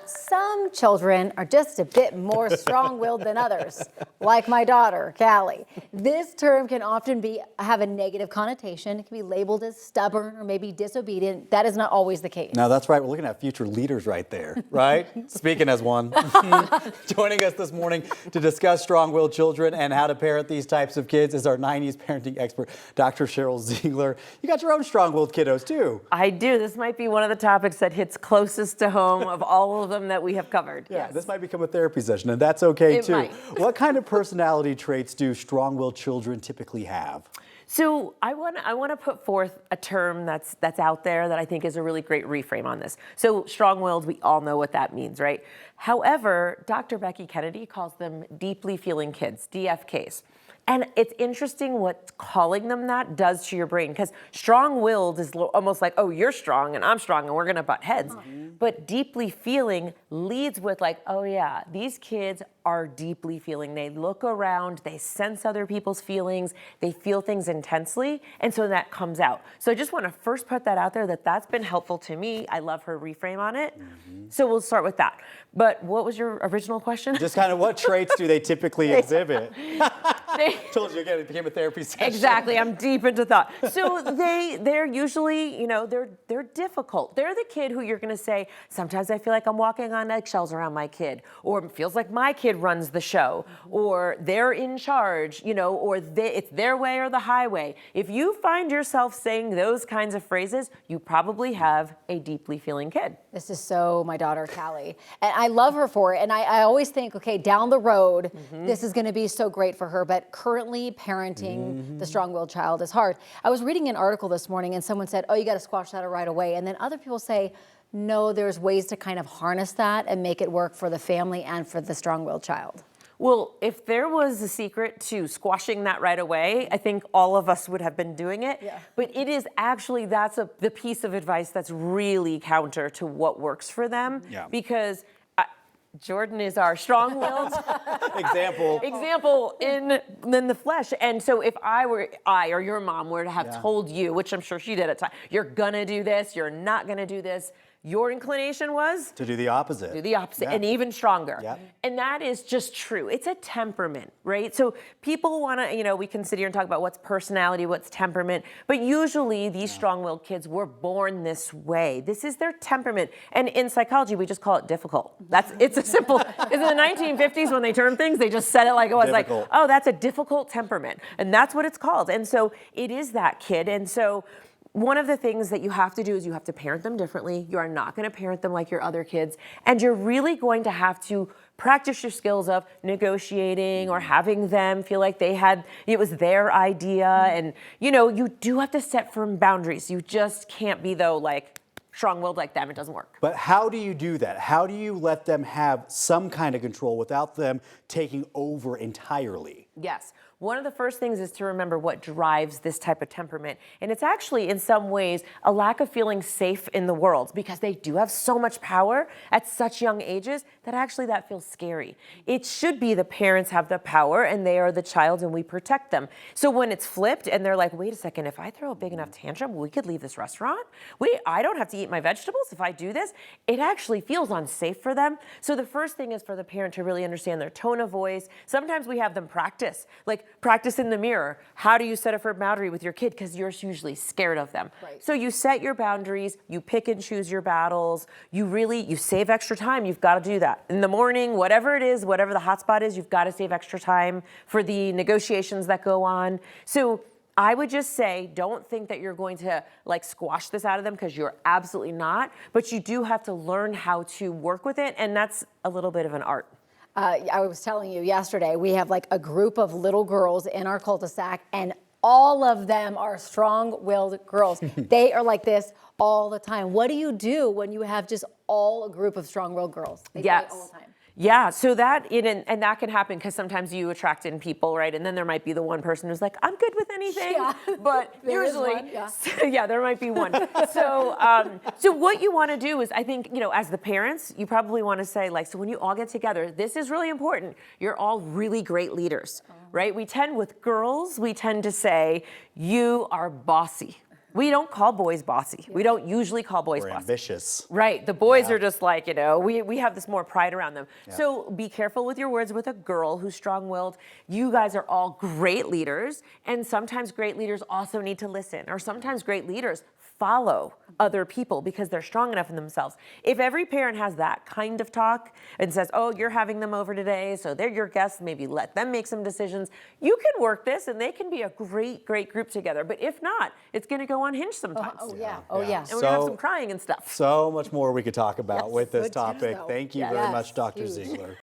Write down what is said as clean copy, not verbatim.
some children are just a bit more strong-willed than others, like my daughter, Callie. This term can often have a negative connotation. It can be labeled as stubborn or maybe disobedient. That is not always the case. No, that's right. We're looking at future leaders right there, right? Speaking as one. Joining us this morning to discuss strong-willed children and how to parent these types of kids is our 90s parenting expert, Dr. Sheryl Ziegler. You got your own strong-willed kiddos, too. I do. This might be one of the topics that hits closest to home of all of them that we have covered. Yeah, yes. This might become a therapy session, and that's okay, It too. might. What kind of personality traits do strong-willed children typically have? So I want to put forth a term that's out there that I think is a really great reframe on this. So strong-willed, we all know what that means, right? However, Dr. Becky Kennedy calls them deeply feeling kids, DFKs. And it's interesting what calling them that does to your brain, because strong-willed is almost like, oh, you're strong and I'm strong and we're gonna butt heads. But deeply feeling leads with like, oh yeah, these kids are deeply feeling. They look around, they sense other people's feelings, they feel things intensely, and so that comes out. So I just want to first put that out there that that's been helpful to me. I love her reframe on it. So we'll start with that. But what was your original question? Just kind of what traits do they typically exhibit? Told you again, it became a therapy session. Exactly, I'm deep into thought. So they're usually, they're difficult. They're the kid who you're gonna say, sometimes I feel like I'm walking on eggshells around my kid, or it feels like my kid runs the show, or they're in charge, or it's their way or the highway. If you find yourself saying those kinds of phrases, you probably have a deeply feeling kid. This is so my daughter, Callie. And I love her for it. And I always think, okay, down the road, this is gonna be so great for her. But currently parenting the strong-willed child is hard. I was reading an article this morning and someone said, oh, you gotta squash that right away. And then other people say, no, there's ways to kind of harness that and make it work for the family and for the strong-willed child. Well, if there was a secret to squashing that right away, I think all of us would have been doing it. Yeah. But it is actually, the piece of advice that's really counter to what works for them. Yeah. Because Jordan is our strong-willed example in the flesh. And so if I or your mom were to have told you, which I'm sure she did at times, you're gonna do this, you're not gonna do this, your inclination was? To do the opposite. Do the opposite, and even stronger. And that is just true. It's a temperament, right? So people want to, we can sit here and talk about what's personality, what's temperament, but usually these strong-willed kids were born this way. This is their temperament. And in psychology, we just call it difficult. It's a simple, because in the 1950s when they termed things, they just said it like it was difficult. Like, oh, that's a difficult temperament. And that's what it's called. And so it is that kid. And so one of the things that you have to do is you have to parent them differently. You are not going to parent them like your other kids. And you're really going to have to practice your skills of negotiating or having them feel like it was their idea. And, you do have to set firm boundaries. You just can't be, though, like strong-willed like them. It doesn't work. But how do you do that? How do you let them have some kind of control without them taking over entirely? Yes. One of the first things is to remember what drives this type of temperament. And it's actually, in some ways, a lack of feeling safe in the world, because they do have so much power at such young ages that actually that feels scary. It should be the parents have the power and they are the child and we protect them. So when it's flipped and they're like, wait a second, if I throw a big enough tantrum, we could leave this restaurant. I don't have to eat my vegetables if I do this. It actually feels unsafe for them. So the first thing is for the parent to really understand their tone of voice. Sometimes we have them practice in the mirror. How do you set a firm boundary with your kid? Because you're usually scared of them. Right. So you set your boundaries, you pick and choose your battles, you save extra time. You've got to do that. In the morning, whatever it is, whatever the hotspot is, you've got to save extra time for the negotiations that go on. So I would just say, don't think that you're going to squash this out of them, because you're absolutely not. But you do have to learn how to work with it, and that's a little bit of an art. I was telling you yesterday, we have a group of little girls in our cul-de-sac, and all of them are strong-willed girls. They are like this all the time. What do you do when you have just a group of strong-willed girls? They play all the time. Yeah, so that can happen because sometimes you attract in people, right? And then there might be the one person who's like, I'm good with anything. Yeah. But usually, there might be one. So what you want to do is, I think, as the parents, you probably want to say, so when you all get together, this is really important. You're all really great leaders, right? With girls, we tend to say, you are bossy. We don't call boys bossy. We don't usually call boys We're bossy. ambitious. Right. The boys are just like, we have this more pride around them. So be careful with your words with a girl who's strong-willed. You guys are all great leaders, and sometimes great leaders also need to listen, or sometimes great leaders follow other people because they're strong enough in themselves. If every parent has that kind of talk and says, oh, you're having them over today, so they're your guests, maybe let them make some decisions, you can work this and they can be a great, great group together. But if not, it's going to go unhinged sometimes. Oh, yeah. Oh, yeah. And we're going to have some crying and stuff. So much more we could talk about Yes. with this Good tips, topic. though. Thank you Yes. very much, Dr. Huge. Ziegler.